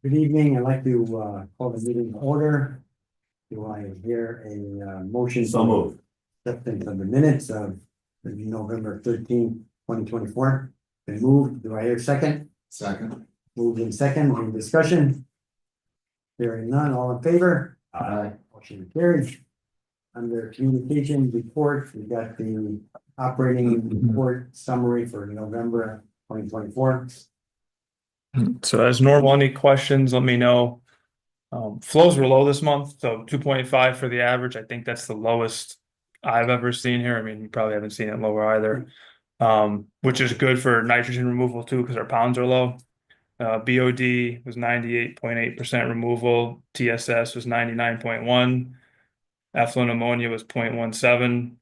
Good evening. I'd like to call the meeting to order. Do I hear a motion? So moved. Acceptance of the minutes of November 13th, 2024. Been moved. Do I hear a second? Second. Moved in second. Any discussion? Hearing none. All in favor? Aye. Motion carried. Under communication report, we got the operating report summary for November 2024. So as normal, any questions, let me know. Flows were low this month, so 2.5 for the average. I think that's the lowest I've ever seen here. I mean, you probably haven't seen it lower either. Which is good for nitrogen removal too, because our pounds are low. BOD was 98.8% removal. TSS was 99.1. Effluent ammonia was 0.17.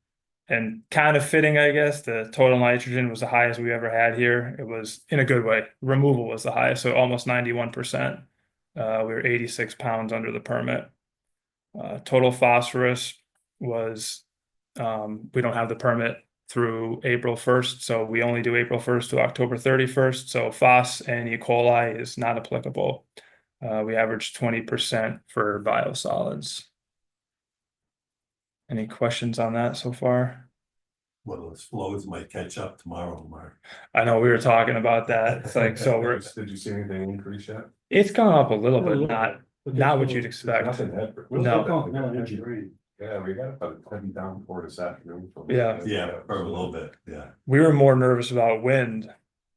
And kind of fitting, I guess, the total nitrogen was the highest we ever had here. It was in a good way. Removal was the highest, so almost 91%. We were 86 pounds under the permit. Total phosphorus was, we don't have the permit through April 1st, so we only do April 1st to October 31st. So phos and E. coli is not applicable. We averaged 20% for biosolids. Any questions on that so far? Well, those flows might catch up tomorrow, Mark. I know we were talking about that. It's like, so we're, Did you see anything increase yet? it's gone up a little A bit, little not, bit. not what you'd expect. Nothing had. No. Yeah, we got about a heavy downpour this afternoon. Yeah. Yeah, for a little bit, yeah. We were more nervous about wind,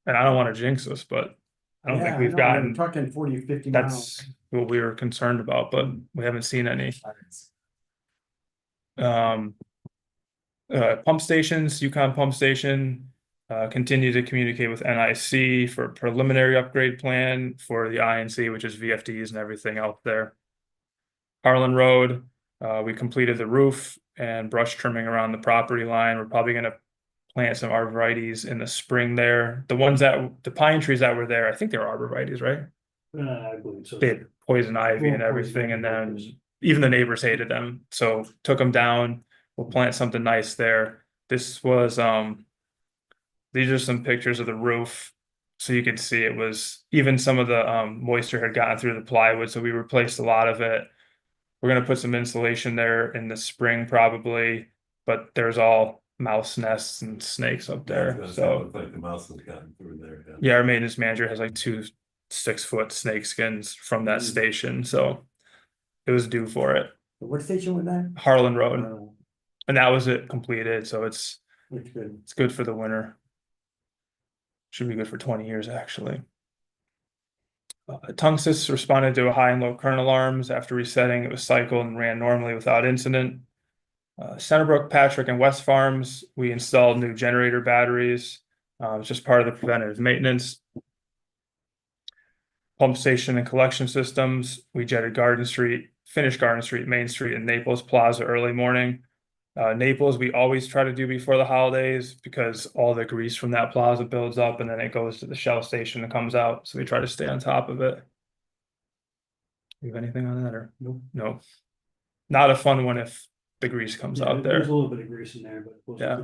and I don't want to jinx us, but I don't think we've We're gotten, talking 40, 50 miles. that's what we were concerned about, but we haven't seen any. Pump stations, Yukon Pump Station, continue to communicate with NIC for preliminary upgrade plan for the INC, which is VFDs and everything out there. Harlan Road, we completed the roof and brush trimming around the property line. We're probably gonna plant some arborvitaes in the spring there. The ones that, the pine trees that were there, I think they were arborvitaes, right? I believe so. They had poison ivy and everything, and then even the neighbors hated them, so took them down. We'll plant something nice there. This was, these are some pictures of the roof. So you could see it was, even some of the moisture had gotten through the plywood, so we replaced a lot of it. We're gonna put some insulation there in the spring probably, but there's all mouse nests and snakes up there, so. Looks like the mouse has gotten through there. Yeah, our maintenance manager has like 2 6-foot snake skins from that station, so it was due for it. What station was that? Harlan Road, and that was it completed, so Looks good. it's good for the winter. Should be good for 20 years, actually. Tungsys responded to a high and low current alarms. After resetting, it was cycled and ran normally without incident. Centerbrook, Patrick, and West Farms, we installed new generator batteries. It's just part of the preventative maintenance. Pump station and collection systems, we jetted Garden Street, finished Garden Street, Main Street, and Naples Plaza early morning. Naples, we always try to do before the holidays because all the grease from that plaza builds up and then it goes to the Shell station and comes out. So we try to stay on top of it. You have anything on that or? Nope. No. Not a fun one if the grease comes out there. There's a little bit of grease in there, but. Yeah.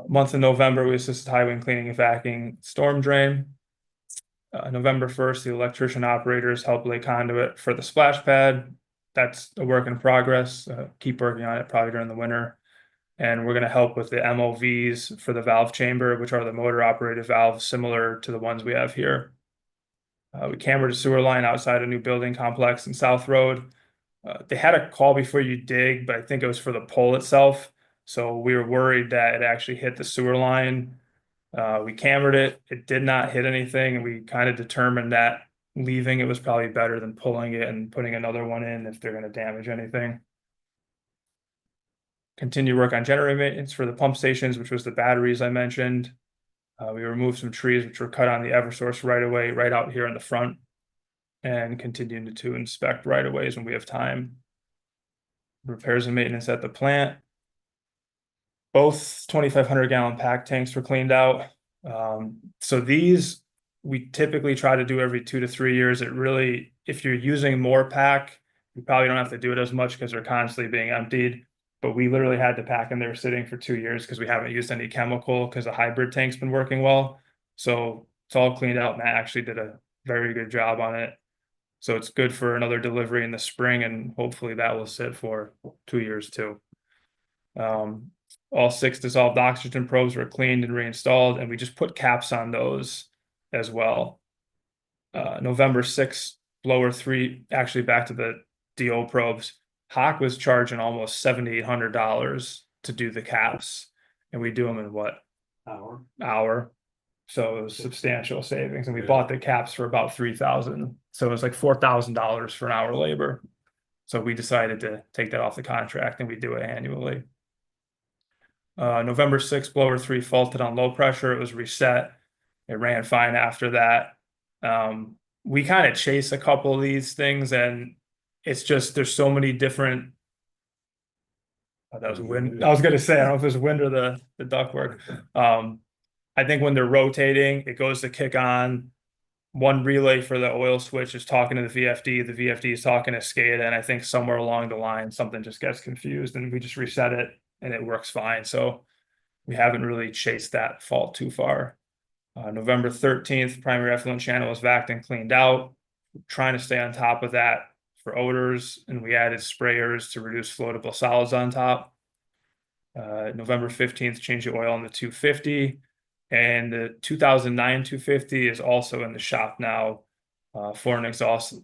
Month of November, we assisted highway cleaning and vacuuming storm drain. November 1st, the electrician operators helped lay conduit for the splash pad. That's a work in progress. Keep working on it probably during the winter. And we're going to help with the MOVs for the valve chamber, which are the motor operated valves similar to the ones we have here. We cambered a sewer line outside a new building complex in South Road. They had a call before you dig, but I think it was for the pole itself. So we were worried that it actually hit the sewer line. We cambered it. It did not hit anything. And we kind of determined that leaving it was probably better than pulling it and putting another one in if they're going to damage anything. Continue work on generator maintenance for the pump stations, which was the batteries I mentioned. We removed some trees which were cut on the Eversource right away, right out here in the front, and continuing to inspect right of ways when we have time. Repairs and maintenance at the plant. Both 2,500 gallon pack tanks were cleaned out. So these we typically try to do every 2 to 3 years. It really, if you're using more pack, you probably don't have to do it as much because they're constantly being emptied. But we literally had the pack in there sitting for 2 years because we haven't used any chemical because the hybrid tank's been working well. So it's all cleaned out. Matt actually did a very good job on it. So it's good for another delivery in the spring, and hopefully that will sit for 2 years too. All 6 dissolved oxygen probes were cleaned and reinstalled, and we just put caps on those as well. November 6th, blower 3, actually back to the DO probes. Hawk was charging almost $7,800 to do the caps, and we do them in what, hour? So it was substantial savings, and we bought the caps for about 3,000. So it was like $4,000 for an hour labor. So we decided to take that off the contract, and we do it annually. November 6th, blower 3 faulted on low pressure. It was reset. It ran fine after that. We kind of chase a couple of these things, and it's just there's so many different. Oh, that was wind. I was gonna say, I don't know if it was wind or the ductwork. I think when they're rotating, it goes to kick on. One relay for the oil switch is talking to the VFD. The VFD is talking to SCADA, and I think somewhere along the line something just gets confused, and we just reset it, and it works fine. So we haven't really chased that fault too far. November 13th, primary effluent channel was vacuumed and cleaned out. We're trying to stay on top of that for odors, and we added sprayers to reduce floatable solids on top. November 15th, change the oil on the 250. And the 2009 250 is also in the shop now for an exhaust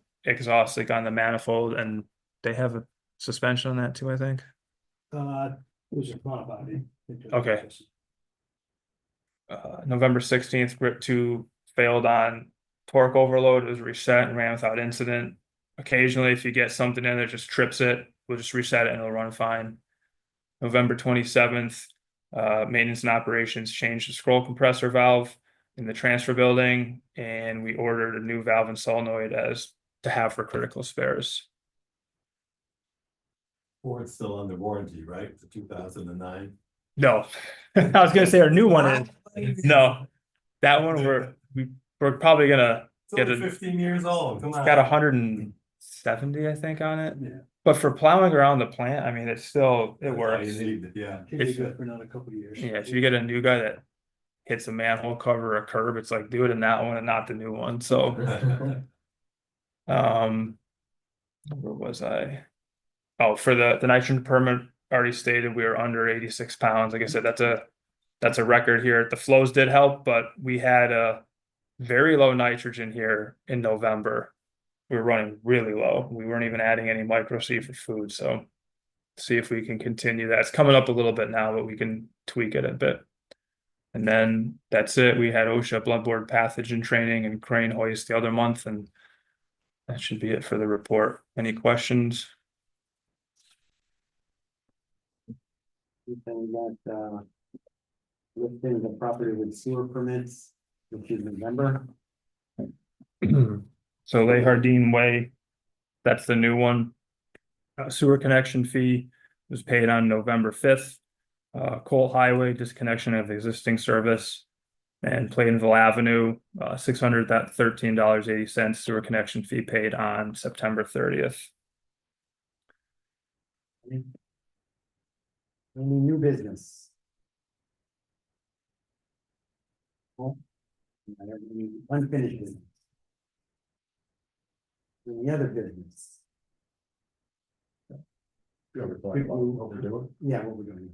like on the manifold, and they have a suspension on that too, I think. It was a front body. Okay. November 16th, grip 2 failed on torque overload. It was reset and ran without incident. Occasionally, if you get something in there, just trips it. We'll just reset it and it'll run fine. November 27th, maintenance and operations changed the scroll compressor valve in the transfer building, and we ordered a new valve and solenoid as to have for critical spares. Ford's still under warranty, right? The 2009. No, I was gonna say our new one is no. That one we're probably gonna It's get only a 15 years old. Come on. got 170, I think, on it. Yeah. But for plowing around the plant, I mean, it That's all works. you need, yeah. Should be good for another couple of years. Yeah, if you get a new guy that hits a manhole cover or a curb, it's like do it in that one and not the new one. So, where was I? Oh, for the nitrogen permit, already stated we were under 86 pounds. Like I said, that's a record here. The flows did help, but we had a very low nitrogen here in November. We were running really low. We weren't even adding any micro C for food. So see if we can continue that. It's coming up a little bit now, but we can tweak it a bit. And then that's it. We had OSHA bloodborne pathogen training and crane hoist the other month, and that should be it for the report. Any questions? Anything that lifting the property with sewer permits, which is November. So Lay Hardin Way, that's the new one. Sewer connection fee was paid on November 5th. Colt Highway disconnection of existing service. And Plainville Avenue, $613.80 sewer connection fee paid on September 30th. Any new business? Well, I have any unfinished business. Any other business? You ever thought about what we're doing? Yeah, what we're doing.